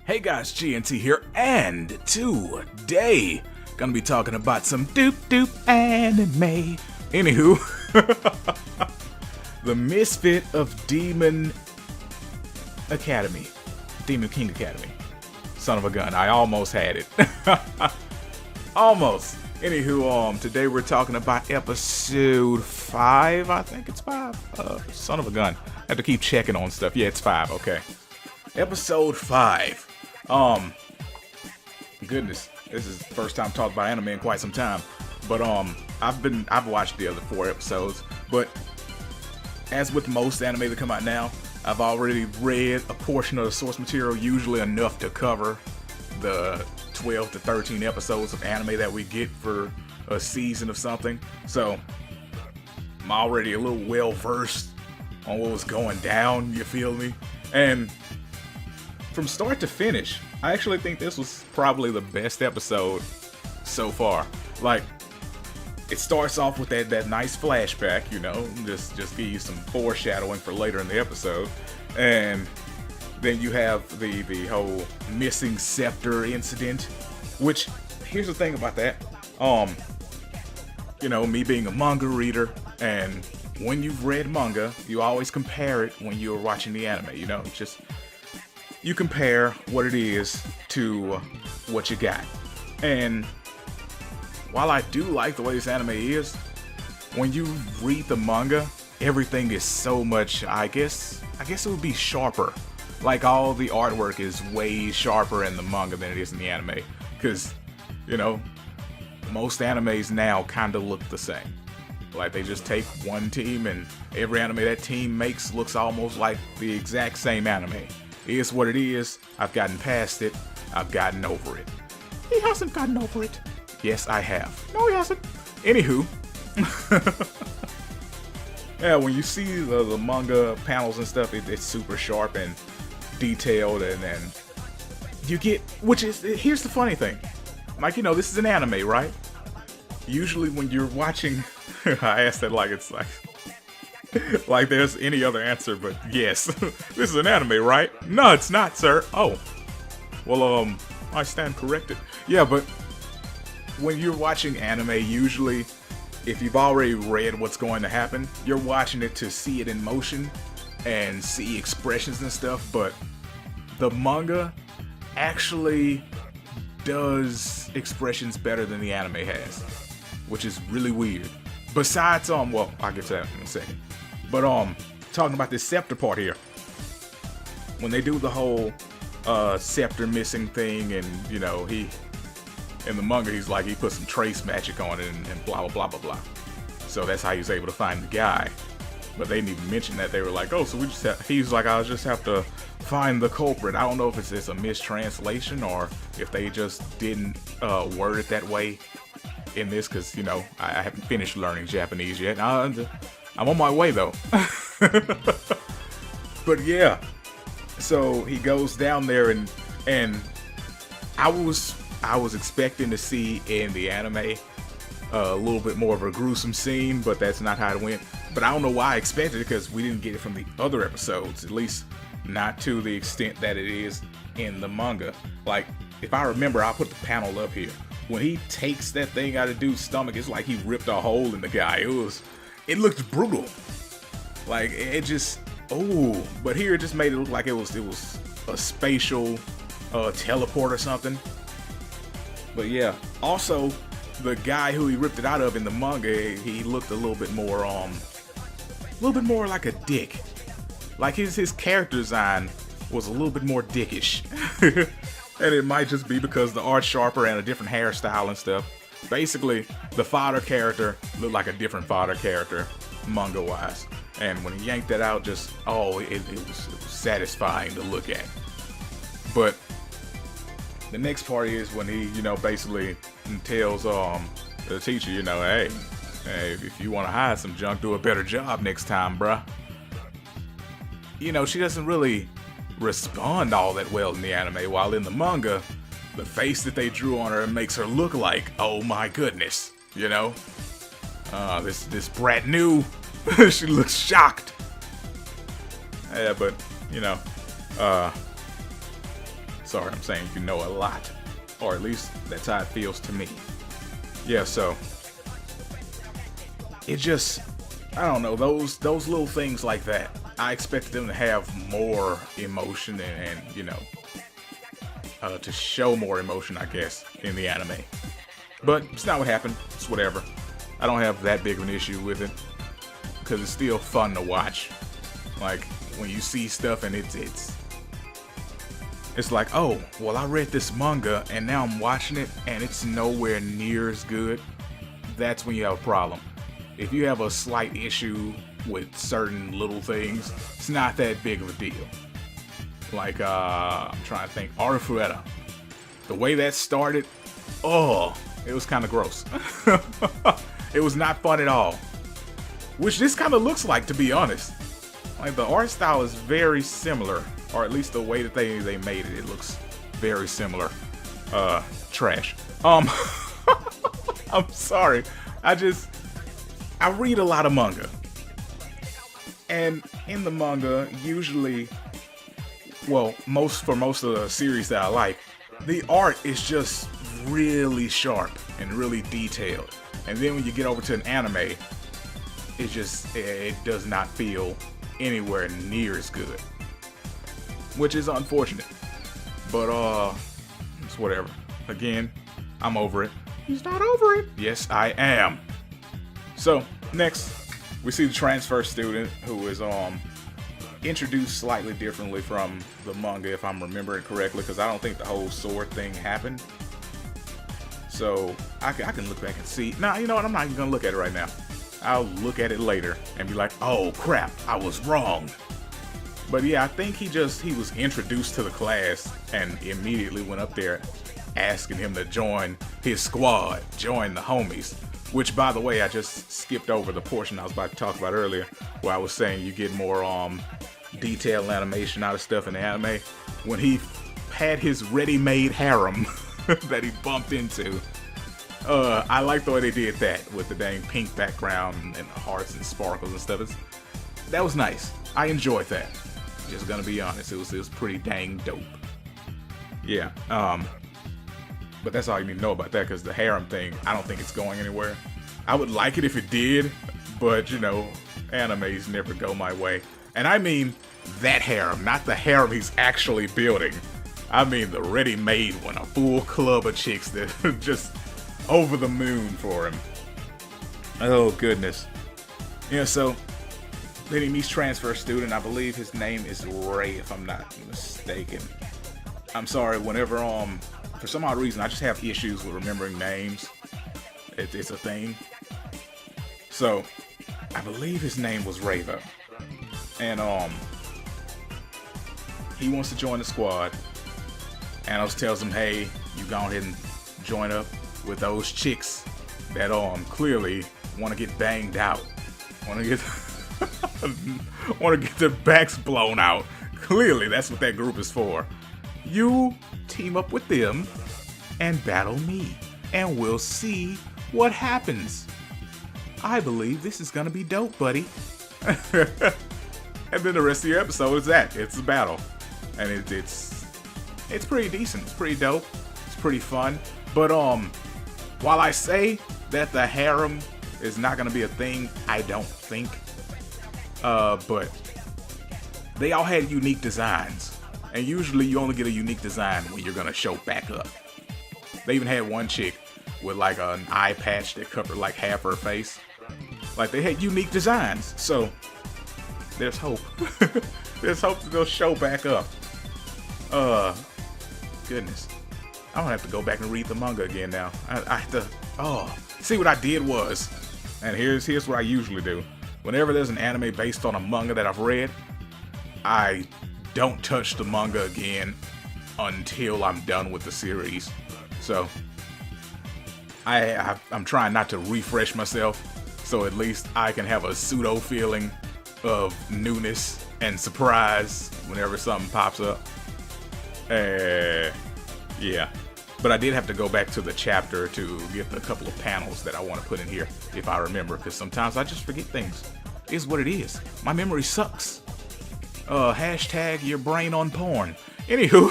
Hey guys, GNT here, and today gonna be talking about some doop anime. Anywho, the Misfit of Demon King Academy. Son of a gun, I almost had it. Almost. Anywho, today we're talking about episode 5. I think it's 5. Son of a gun. I have to keep checking on stuff. Yeah, it's 5. Okay. Episode 5. Goodness, this is the first time talking about anime in quite some time. But I've watched the other 4 episodes. But as with most anime that come out now, I've already read a portion of the source material, usually enough to cover the 12 to 13 episodes of anime that we get for a season of something. So I'm already a little well versed on what was going down, you feel me? And from start to finish, I actually think this was probably the best episode so far. Like, it starts off with that nice flashback, you know, just give you some foreshadowing for later in the episode. And then you have the whole missing scepter incident, which, here's the thing about that. You know, me being a manga reader, and when you've read manga, you always compare it when you're watching the anime, you know, just you compare what it is to what you got. And while I do like the way this anime is, when you read the manga, everything is so much, I guess it would be sharper. Like, all the artwork is way sharper in the manga than it is in the anime. Because, you know, most animes now kind of look the same. Like, they just take one team, and every anime that team makes looks almost like the exact same anime. It is what it is. I've gotten past it. I've gotten over it. He hasn't gotten over it. Yes, I have. No, he hasn't. Anywho. Yeah, when you see the manga panels and stuff, it's super sharp and detailed, and then you get, which is, here's the funny thing. Like, you know, this is an anime, right? Usually when you're watching, I asked that like it's like there's any other answer, but yes, this is an anime, right? No, it's not, sir. Oh, well, I stand corrected. Yeah, but when you're watching anime, usually, if you've already read what's going to happen, you're watching it to see it in motion and see expressions and stuff, but the manga actually does expressions better than the anime has, which is really weird. Besides, well, I'll get to that in a second. But, talking about this scepter part here. When they do the whole, scepter missing thing, and, you know, in the manga, he's like, he put some trace magic on it, and blah, blah, blah, blah, blah. So that's how he was able to find the guy. But they didn't even mention that. They were like, oh, so we just have, he's like, I'll just have to find the culprit. I don't know if it's a mistranslation or if they just didn't, word it that way in this, because, you know, I haven't finished learning Japanese yet. I'm on my way, though. But yeah, so he goes down there, and I was expecting to see in the anime a little bit more of a gruesome scene, but that's not how it went. But I don't know why I expected it, because we didn't get it from the other episodes, at least not to the extent that it is in the manga. Like, if I remember, I'll put the panel up here. When he takes that thing out of dude's stomach, it's like he ripped a hole in the guy. It looked brutal. Like, it just, oh, but here it just made it look like it was a spatial teleport or something. But yeah, also the guy who he ripped it out of in the manga, he looked a little bit more like a dick. Like, his character design was a little bit more dickish. And it might just be because the art's sharper and a different hairstyle and stuff. Basically, the fodder character looked like a different fodder character, manga-wise. And when he yanked that out, just, oh, it was satisfying to look at. But the next part is when he, you know, basically tells the teacher, you know, hey, if you want to hide some junk, do a better job next time, bruh. You know, she doesn't really respond all that well in the anime, while in the manga, the face that they drew on her makes her look like, oh my goodness, you know? This brat knew. She looks shocked. Yeah, but, you know, Sorry, I'm saying you know a lot. Or at least that's how it feels to me. Yeah, so it just, I don't know, those little things like that. I expected them to have more emotion and you know, to show more emotion, I guess, in the anime. But it's not what happened. It's whatever. I don't have that big of an issue with it because it's still fun to watch. Like when you see stuff and it's like, oh, well, I read this manga and now I'm watching it and it's nowhere near as good. That's when you have a problem. If you have a slight issue with certain little things, it's not that big of a deal. Like, I'm trying to think, Arifureta. The way that started, oh, it was kind of gross. It was not fun at all. Which this kind of looks like, to be honest. Like, the art style is very similar. Or at least the way that they made it, it looks very similar. Trash. I'm sorry. I read a lot of manga. And in the manga, usually, well, for most of the series that I like, the art is just really sharp and really detailed. And then when you get over to an anime, it does not feel anywhere near as good. Which is unfortunate. But, it's whatever. Again, I'm over it. He's not over it. Yes, I am. So, next, we see the transfer student who is, introduced slightly differently from the manga, if I'm remembering correctly, because I don't think the whole sword thing happened. So, I can look back and see. Nah, you know what? I'm not even going to look at it right now. I'll look at it later and be like, oh, crap, I was wrong. But yeah, I think he was introduced to the class and immediately went up there asking him to join his squad, join the homies. Which, by the way, I just skipped over the portion I was about to talk about earlier, where I was saying you get more detailed animation out of stuff in the anime. When he had his ready-made harem that he bumped into, I like the way they did that with the dang pink background and the hearts and sparkles and stuff. That was nice. I enjoyed that. Just gonna be honest, it was pretty dang dope. Yeah, but that's all you need to know about that, because the harem thing, I don't think it's going anywhere. I would like it if it did, but you know, animes never go my way. And I mean that harem, not the harem he's actually building. I mean the ready-made one, a full club of chicks that are just over the moon for him. Oh goodness. Yeah, so then he meets transfer student. I believe his name is Ray, if I'm not mistaken. I'm sorry, whenever, for some odd reason, I just have issues with remembering names. It's a thing. So, I believe his name was Ray, though. And, he wants to join the squad. Anos tells him, hey, you go ahead and join up with those chicks that, clearly want to get banged out. Want to get their backs blown out. Clearly, that's what that group is for. You team up with them and battle me, and we'll see what happens. I believe this is gonna be dope, buddy. And then the rest of the episode is that. It's a battle. And it's pretty decent. It's pretty dope. It's pretty fun. But while I say that the harem is not gonna be a thing, I don't think. But they all had unique designs. And usually you only get a unique design when you're gonna show back up. They even had one chick with like an eye patch that covered like half her face. Like, they had unique designs. So there's hope. There's hope that they'll show back up. Goodness. I'm gonna have to go back and read the manga again now. I have to, see what I did was, and here's what I usually do. Whenever there's an anime based on a manga that I've read, I don't touch the manga again until I'm done with the series. So I'm trying not to refresh myself, so at least I can have a pseudo feeling of newness and surprise whenever something pops up. Yeah. But I did have to go back to the chapter to get the couple of panels that I want to put in here, if I remember, because sometimes I just forget things. It's what it is. My memory sucks. Hashtag your brain on porn. Anywho.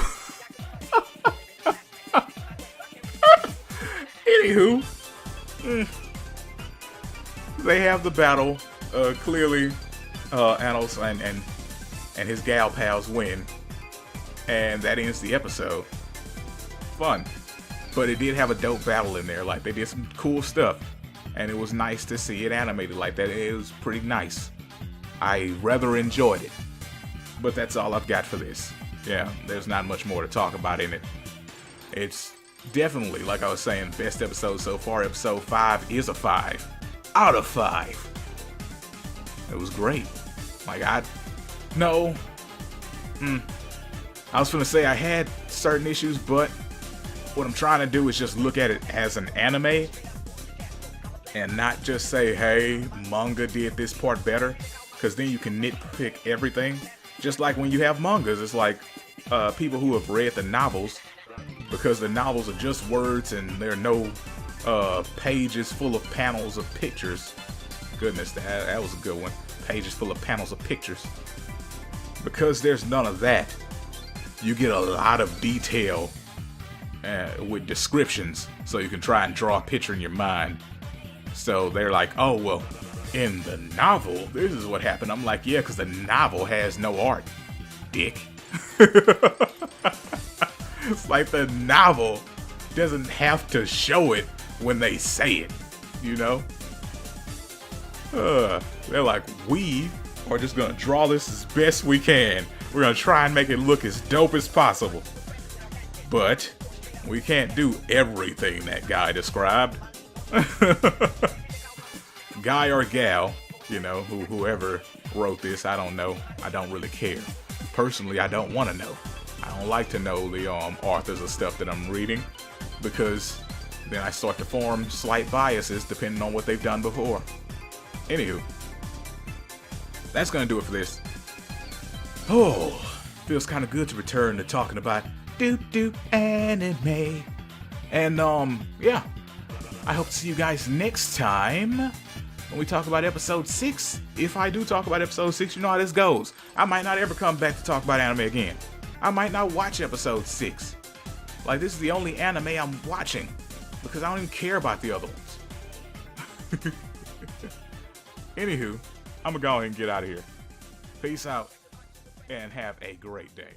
Anywho, they have the battle. Clearly, Anos and his gal pals win, and that ends the episode. Fun, but it did have a dope battle in there. Like, they did some cool stuff, and it was nice to see it animated like that. It was pretty nice. I rather enjoyed it, but that's all I've got for this. Yeah, there's not much more to talk about in it. It's definitely, like I was saying, best episode so far. Episode 5 is a 5 out of 5. It was great. Like, I was gonna say I had certain issues, but what I'm trying to do is just look at it as an anime and not just say, hey, manga did this part better, because then you can nitpick everything. Just like when you have mangas, it's like people who have read the novels, because the novels are just words and there are no pages full of panels of pictures. Goodness, that was a good one. Pages full of panels of pictures. Because there's none of that, you get a lot of detail with descriptions, so you can try and draw a picture in your mind. So they're like, oh, well, in the novel, this is what happened. I'm like, yeah, because the novel has no art, dick. It's like the novel doesn't have to show it when they say it, you know? They're like, we are just gonna draw this as best we can. We're gonna try and make it look as dope as possible. But we can't do everything that guy described. Guy or gal, you know, whoever wrote this, I don't know. I don't really care. Personally, I don't want to know. I don't like to know the authors of stuff that I'm reading, because then I start to form slight biases depending on what they've done before. Anywho, that's gonna do it for this. Oh, feels kind of good to return to talking about doop anime. And yeah, I hope to see you guys next time when we talk about episode 6. If I do talk about episode 6, you know how this goes. I might not ever come back to talk about anime again. I might not watch episode 6. Like, this is the only anime I'm watching, because I don't even care about the other ones. Anywho, I'm gonna go ahead and get out of here. Peace out, and have a great day.